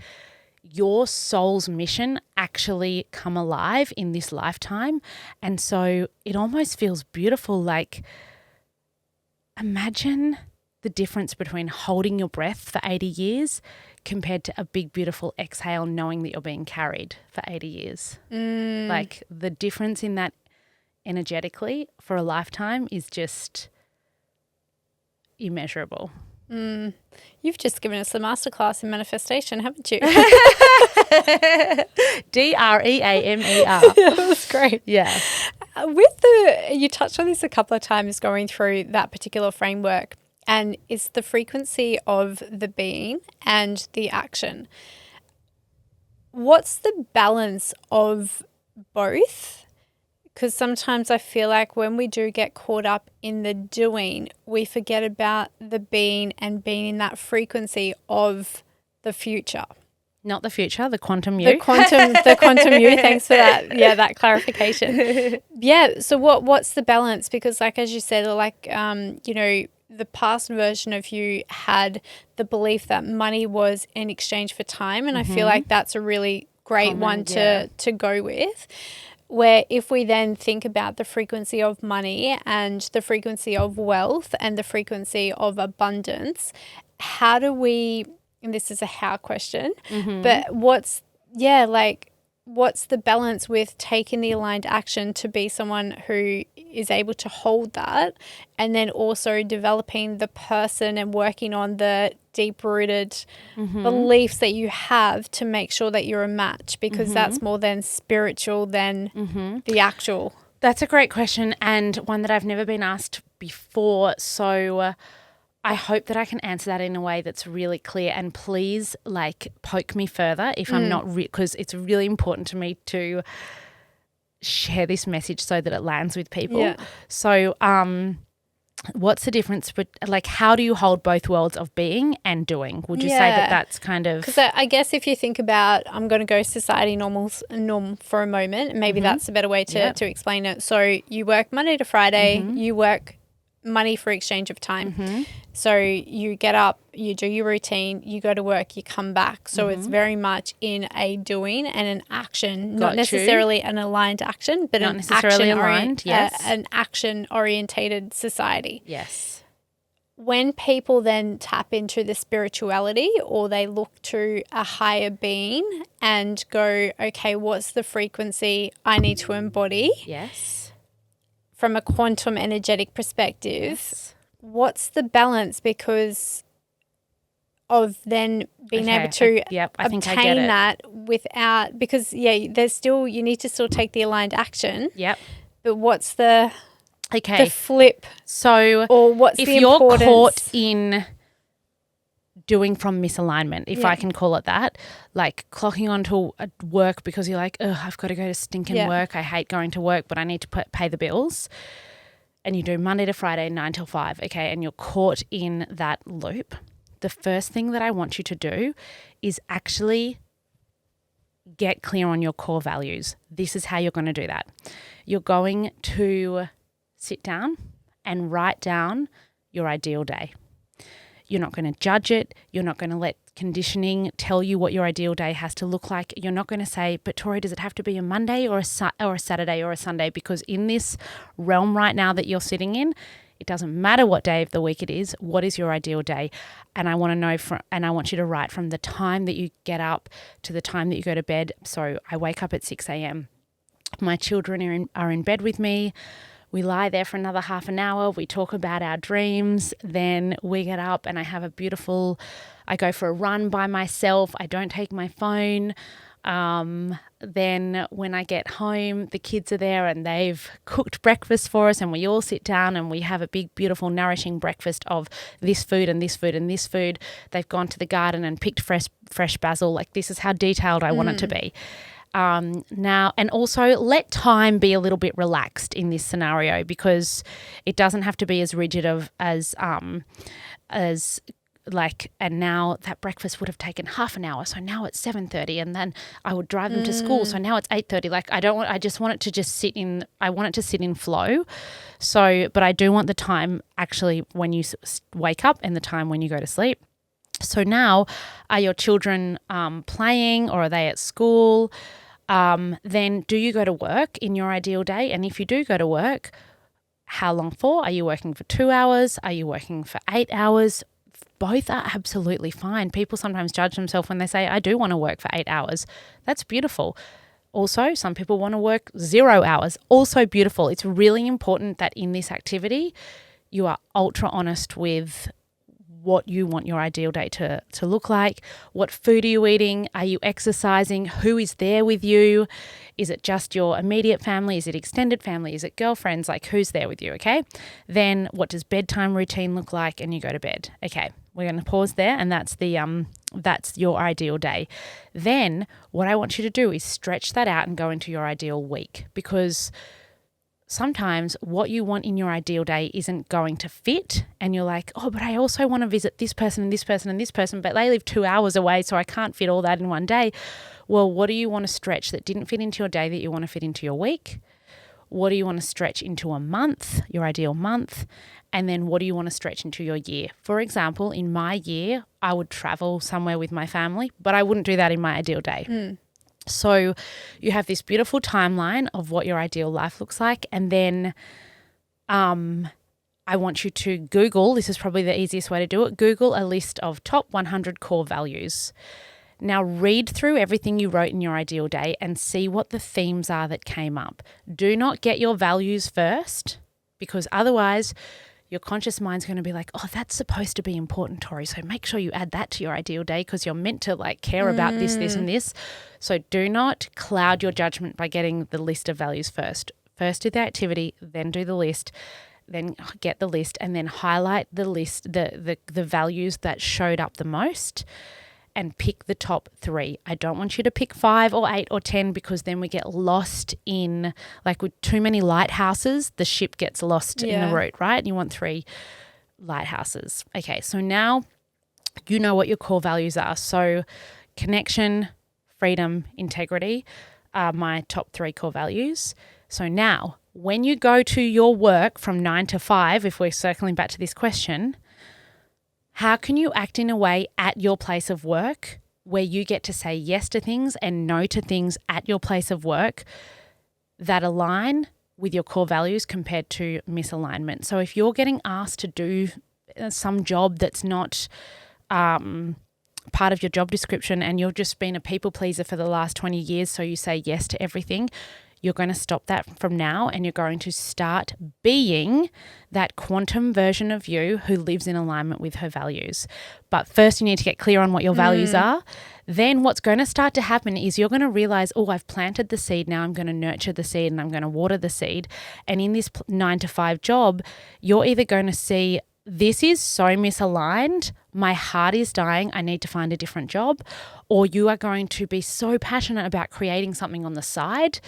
your soul's mission actually come alive in this lifetime. And so it almost feels beautiful. Like, imagine the difference between holding your breath for 80 years compared to a big, beautiful exhale, knowing that you're being carried for 80 years. Like, the difference in that energetically for a lifetime is just immeasurable. You've just given us a masterclass in manifestation, haven't you? DREAMER. That was great. Yeah. You touched on this a couple of times going through that particular framework, and it's the frequency of the being and the action. What's the balance of both? Because sometimes I feel like when we do get caught up in the doing, we forget about the being and being in that frequency of the future. Not the future, the quantum you. The quantum you. Thanks for that. Yeah, that clarification. Yeah. So what's the balance? Because like, as you said, like, the past version of you had the belief that money was in exchange for time. And I feel like that's a really great one to go with. where if we then think about the frequency of money and the frequency of wealth and the frequency of abundance, how do we, and this is a how question, but what's the balance with taking the aligned action to be someone who is able to hold that, and then also developing the person and working on the deep-rooted beliefs that you have to make sure that you're a match, because that's more than spiritual than the actual. That's a great question, and one that I've never been asked before. So I hope that I can answer that in a way that's really clear, and please poke me further if I'm not, because it's really important to me to share this message so that it lands with people. Yeah. So what's the difference, but how do you hold both worlds of being and doing? Would you say that that's kind of... Because I guess if you think about, I'm going to go society norm for a moment, maybe that's a better way to explain it. So you work Monday to Friday, you work money for exchange of time. So you get up, you do your routine, you go to work, you come back. So it's very much in a doing and an action, not necessarily an aligned action, but an action orientated society. Yes. When people then tap into the spirituality, or they look to a higher being and go, okay, what's the frequency I need to embody? Yes. From a quantum energetic perspective, what's the balance, because of then being able to obtain that without, because there's still, you need to still take the aligned action. Yep. But what's the flip? So or what's if the you're importance? caught in doing from misalignment, if I can call it that, clocking onto work because you're like, oh, I've got to go to stinking work. I hate going to work, but I need to pay the bills. And you do Monday to Friday, 9 till 5, okay, and you're caught in that loop. The first thing that I want you to do is actually get clear on your core values. This is how you're going to do that. You're going to sit down and write down your ideal day. You're not going to judge it. You're not going to let conditioning tell you what your ideal day has to look like. You're not going to say, but Tori, does it have to be a Monday or a Saturday or a Sunday? Because in this realm right now that you're sitting in, it doesn't matter what day of the week it is. What is your ideal day? And I want to know and I want you to write from the time that you get up to the time that you go to bed. So I wake up at 6 a.m. My children are in bed with me. We lie there for another half an hour. We talk about our dreams. Then we get up and I go for a run by myself. I don't take my phone. Then when I get home, the kids are there and they've cooked breakfast for us, and we all sit down and we have a big, beautiful, nourishing breakfast of this food and this food and this food. They've gone to the garden and picked fresh basil. This is how detailed I want it to be. Now, and also let time be a little bit relaxed in this scenario, because it doesn't have to be as rigid as and now that breakfast would have taken half an hour, so now it's 7:30, and then I would drive them to school, so now it's 8:30. I just want it to sit in flow. So, but I do want the time actually when you wake up and the time when you go to sleep. So now, are your children playing, or are they at school? Then do you go to work in your ideal day? And if you do go to work, how long for? Are you working for 2 hours? Are you working for 8 hours? Both are absolutely fine. People sometimes judge themselves when they say, I do want to work for 8 hours. That's beautiful. Also, some people want to work 0 hours. Also beautiful. It's really important that in this activity, you are ultra honest with what you want your ideal day to look like. What food are you eating? Are you exercising? Who is there with you? Is it just your immediate family? Is it extended family? Is it girlfriends? Who's there with you, okay? Then what does bedtime routine look like? And you go to bed. Okay, we're going to pause there, and that's your ideal day. Then what I want you to do is stretch that out and go into your ideal week, because sometimes what you want in your ideal day isn't going to fit, and you're like, oh, but I also want to visit this person and this person and this person, but they live 2 hours away, so I can't fit all that in one day. Well, what do you want to stretch that didn't fit into your day that you want to fit into your week? What do you want to stretch into a month, your ideal month? And then what do you want to stretch into your year? For example, in my year, I would travel somewhere with my family, but I wouldn't do that in my ideal day. So you have this beautiful timeline of what your ideal life looks like, and then I want you to Google, this is probably the easiest way to do it, Google a list of top 100 core values. Now read through everything you wrote in your ideal day and see what the themes are that came up. Do not get your values first, because otherwise your conscious mind's going to be like, oh, that's supposed to be important, Tori. So make sure you add that to your ideal day because you're meant to like care about this, this, and this. So do not cloud your judgment by getting the list of values first. First do the activity, then do the list, then get the list, and then highlight the list, the values that showed up the most, and pick the top 3. I don't want you to pick 5 or 8 or 10 because then we get lost in, like with too many lighthouses, the ship gets lost in the route, right? You want 3 lighthouses. Okay, so now you know what your core values are. So connection, freedom, integrity are my top 3 core values. So now when you go to your work from 9 to 5, if we're circling back to this question, how can you act in a way at your place of work where you get to say yes to things and no to things at your place of work that align with your core values compared to misalignment? So if you're getting asked to do some job that's not part of your job description and you've just been a people pleaser for the last 20 years, so you say yes to everything, you're going to stop that from now and you're going to start being that quantum version of you who lives in alignment with her values. But first you need to get clear on what your values are. Then what's going to start to happen is you're going to realize, oh, I've planted the seed. Now I'm going to nurture the seed and I'm going to water the seed. And in this 9 to 5 job, you're either going to see, this is so misaligned, my heart is dying, I need to find a different job. Or you are going to be so passionate about creating something on the side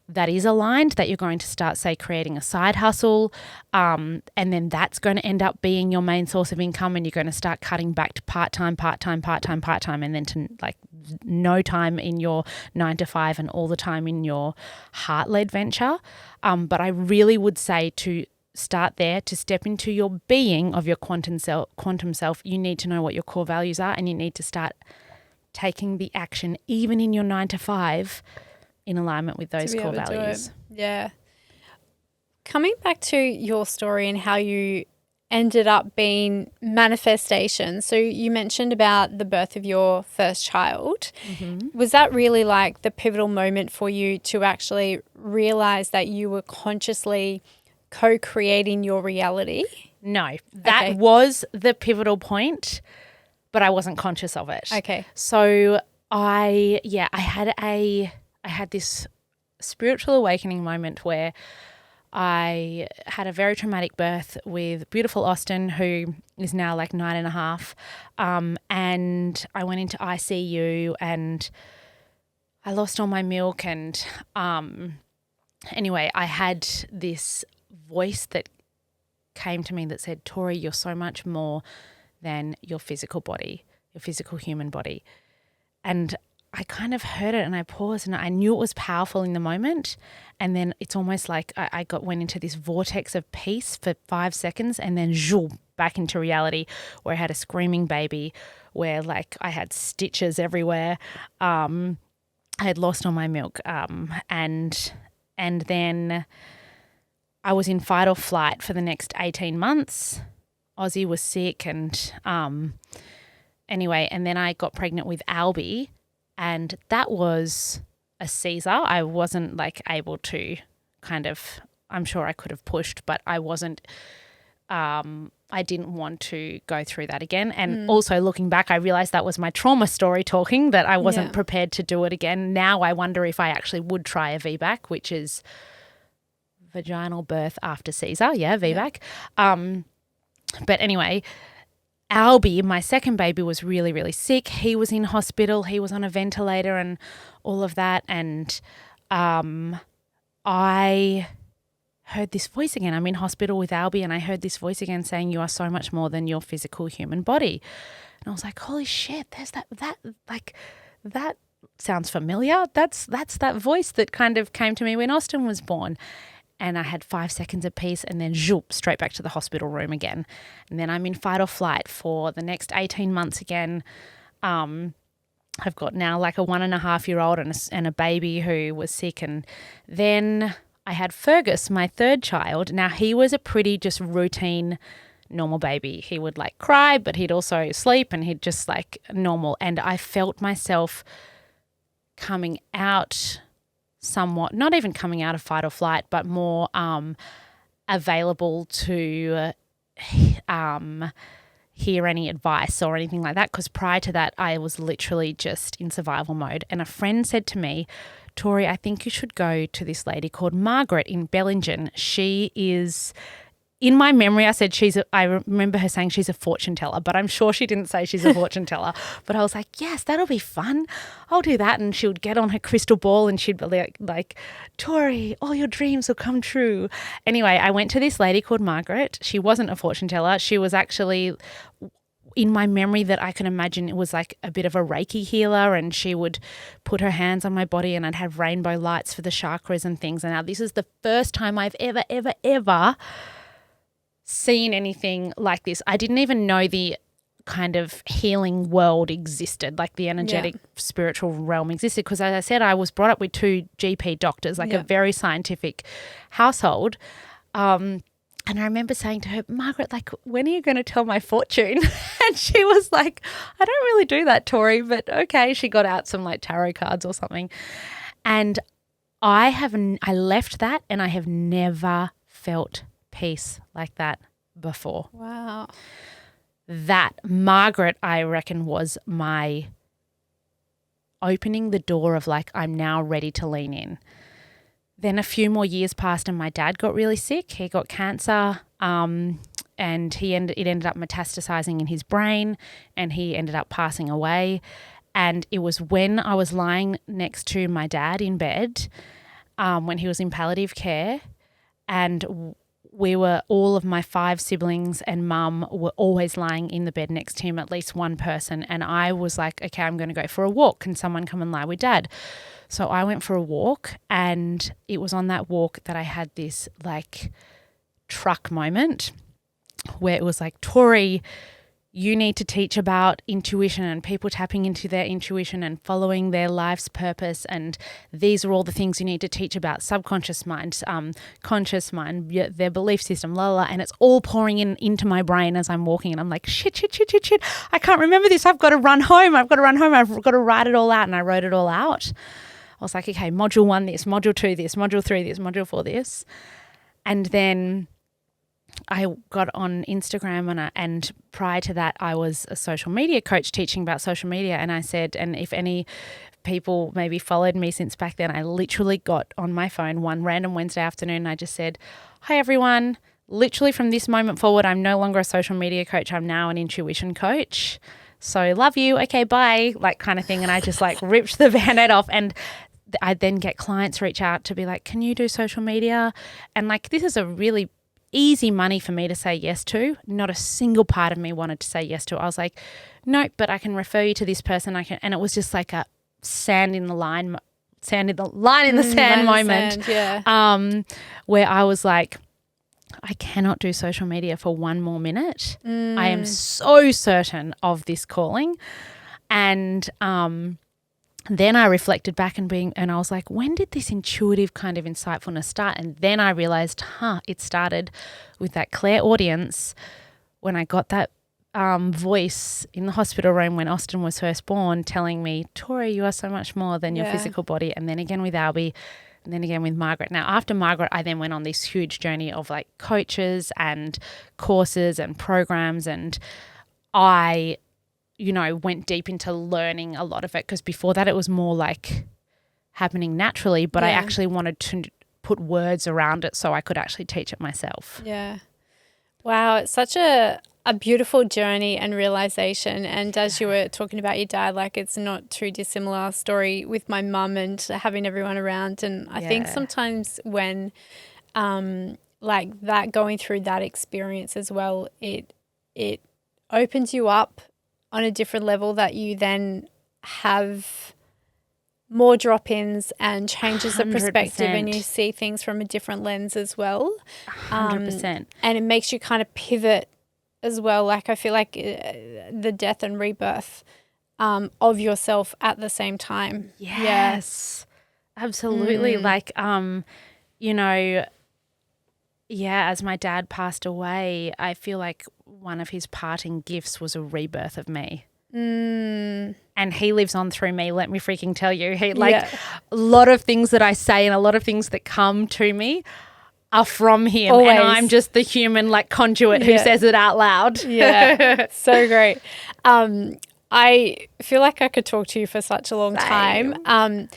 that is aligned that you're going to start, say, creating a side hustle, and then that's going to end up being your main source of income, and you're going to start cutting back to part-time, and then to like no time in your 9 to 5 and all the time in your heart-led venture. But I really would say to start there, to step into your being of your quantum self, you need to know what your core values are, and you need to start taking the action even in your 9 to 5 in alignment with those core values. Yeah. Coming back to your story and how you ended up being manifestation. So you mentioned about the birth of your first child. Was that really like the pivotal moment for you to actually realize that you were consciously co-creating your reality? No, that was the pivotal point, but I wasn't conscious of it. Okay. So I had this spiritual awakening moment where I had a very traumatic birth with beautiful Austin, who is now like 9.5. And I went into ICU and I lost all my milk. And anyway, I had this voice that came to me that said, Tori, you're so much more than your physical body, your physical human body. And I kind of heard it and I paused and I knew it was powerful in the moment. And then it's almost like I went into this vortex of peace for 5 seconds and then back into reality where I had a screaming baby, where like I had stitches everywhere. I had lost all my milk. And then I was in fight or flight for the next 18 months. Ozzy was sick and anyway, and then I got pregnant with Albie. And that was a Caesar. I wasn't like able to I'm sure I could have pushed, but I wasn't, I didn't want to go through that again. And also looking back, I realized that was my trauma story talking, that I wasn't prepared to do it again. Now I wonder if I actually would try a VBAC, which is vaginal birth after Caesar. Yeah, VBAC. But anyway, Albie, my second baby, was really, really sick. He was in hospital. He was on a ventilator and all of that. And I heard this voice again. I'm in hospital with Albie and I heard this voice again saying, you are so much more than your physical human body. And I was like, holy shit, there's that sounds familiar. That's that voice that kind of came to me when Austin was born. And I had 5 seconds of peace and then straight back to the hospital room again. And then I'm in fight or flight for the next 18 months again. I've got now like a 1.5-year-old and a baby who was sick. And then I had Fergus, my third child. Now he was a pretty just routine normal baby. He would like cry, but he'd also sleep and he'd just like normal. And I felt myself coming out somewhat, not even coming out of fight or flight, but more available to hear any advice or anything like that, because prior to that I was literally just in survival mode. And a friend said to me, Tori, I think you should go to this lady called Margaret in Bellingen. She is, in my memory, I remember her saying she's a fortune teller, but I'm sure she didn't say she's a fortune teller. But I was like, yes, that'll be fun. I'll do that. And she would get on her crystal ball and she'd be like, Tori, all your dreams will come true. Anyway, I went to this lady called Margaret. She wasn't a fortune teller. She was actually, in my memory that I can imagine, it was like a bit of a Reiki healer, and she would put her hands on my body and I'd have rainbow lights for the chakras and things. And now this is the first time I've ever seen anything like this. I didn't even know the kind of healing world existed, like the energetic spiritual realm existed, because as I said, I was brought up with 2 GP doctors, like a very scientific household. And I remember saying to her, Margaret, like, when are you going to tell my fortune? And she was like, I don't really do that, Tori, but okay. She got out some like tarot cards or something. And I left that and I have never felt peace like that before. Wow. That Margaret, I reckon, was my opening the door of like, I'm now ready to lean in. Then a few more years passed and my dad got really sick. He got cancer, and it ended up metastasizing in his brain, and he ended up passing away. And it was when I was lying next to my dad in bed, when he was in palliative care, and we were, all of my 5 siblings and mum were always lying in the bed next to him, at least one person. And I was like, okay, I'm going to go for a walk. Can someone come and lie with Dad? So I went for a walk, and it was on that walk that I had this like truck moment where it was like, Tori, you need to teach about intuition and people tapping into their intuition and following their life's purpose. And these are all the things you need to teach about: subconscious mind, conscious mind, their belief system, la la. And it's all pouring into my brain as I'm walking. And I'm like, shit. I can't remember this. I've got to run home. I've got to write it all out. And I wrote it all out. I was like, okay, module 1 this, module 2 this, module 3 this, module 4 this. And then I got on Instagram, and prior to that I was a social media coach teaching about social media. And I said, and if any people maybe followed me since back then, I literally got on my phone one random Wednesday afternoon and I just said, hi everyone, literally from this moment forward, I'm no longer a social media coach. I'm now an intuition coach. So love you. Okay, bye, like kind of thing. And I just like ripped the Band-Aid off, and I then get clients reach out to be like, can you do social media? And like, this is a really easy money for me to say yes to. Not a single part of me wanted to say yes to it. I was like, nope, but I can refer you to this person. And it was just like a sand in the sand moment. Where I was like, I cannot do social media for one more minute. I am so certain of this calling. And then I reflected back and I was like, when did this intuitive kind of insightfulness start? And then I realized, it started with that clairaudience when I got that voice in the hospital room when Austin was first born telling me, Tori, you are so much more than your physical body. And then again with Albie, and then again with Margaret. Now, after Margaret, I then went on this huge journey of like coaches and courses and programs, and I went deep into learning a lot of it, because before that it was more like happening naturally, but I actually wanted to put words around it so I could actually teach it myself. Yeah. Wow. It's such a beautiful journey and realization. And as you were talking about your dad, like it's not too dissimilar story with my mum and having everyone around. And I think sometimes when like that, going through that experience as well, it opens you up on a different level, that you then have more drop-ins and changes the perspective 100%. and you see things from a different lens as well. 100%. And it makes you kind of pivot as well. Like I feel like the death and rebirth of yourself at the same time. Yes, absolutely. Like, you know, yeah, as my dad passed away, I feel like one of his parting gifts was a rebirth of me. And he lives on through me, let me freaking tell you. A lot of things that I say and a lot of things that come to me are from him. Always. And I'm just the human like conduit who says it out loud. Yeah, so great. I feel like I could talk to you for such a long time.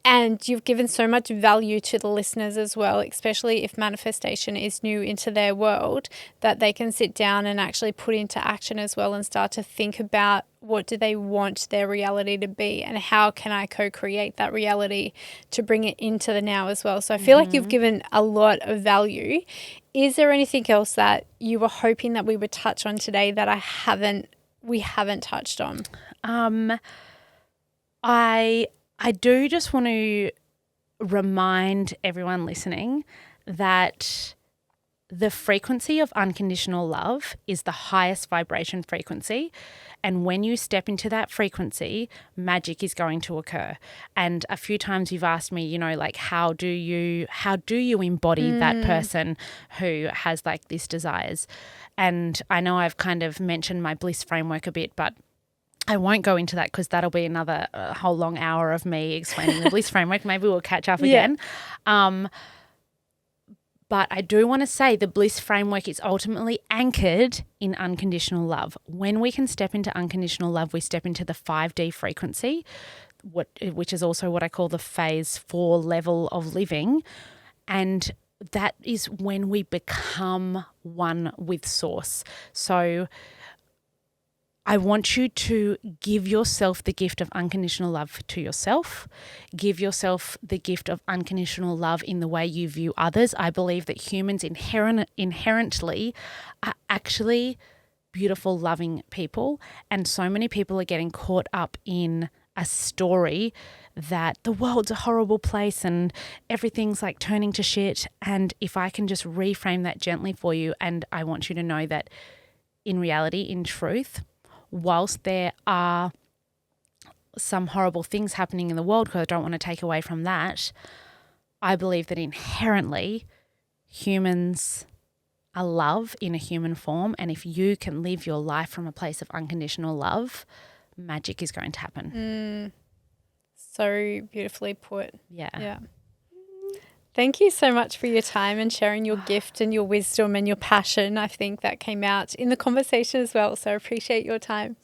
And you've given so much value to the listeners as well, especially if manifestation is new into their world, that they can sit down and actually put into action as well and start to think about what do they want their reality to be and how can I co-create that reality to bring it into the now as well. So I feel like you've given a lot of value. Is there anything else that you were hoping that we would touch on today that we haven't touched on? I do just want to remind everyone listening that the frequency of unconditional love is the highest vibration frequency. And when you step into that frequency, magic is going to occur. And a few times you've asked me, you know, like, how do you embody that person who has like these desires? And I know I've kind of mentioned my bliss framework a bit, but I won't go into that because that'll be another whole long hour of me explaining the bliss framework. Maybe we'll catch up again. But I do want to say the bliss framework is ultimately anchored in unconditional love. When we can step into unconditional love, we step into the 5D frequency, which is also what I call the phase 4 level of living. And that is when we become one with source. So I want you to give yourself the gift of unconditional love to yourself. Give yourself the gift of unconditional love in the way you view others. I believe that humans inherently are actually beautiful, loving people. And so many people are getting caught up in a story that the world's a horrible place and everything's like turning to shit. And if I can just reframe that gently for you, and I want you to know that in reality, in truth, whilst there are some horrible things happening in the world, because I don't want to take away from that, I believe that inherently humans are love in a human form. And if you can live your life from a place of unconditional love, magic is going to happen. So beautifully put. Yeah. Thank you so much for your time and sharing your gift and your wisdom and your passion. I think that came out in the conversation as well. So I appreciate your time.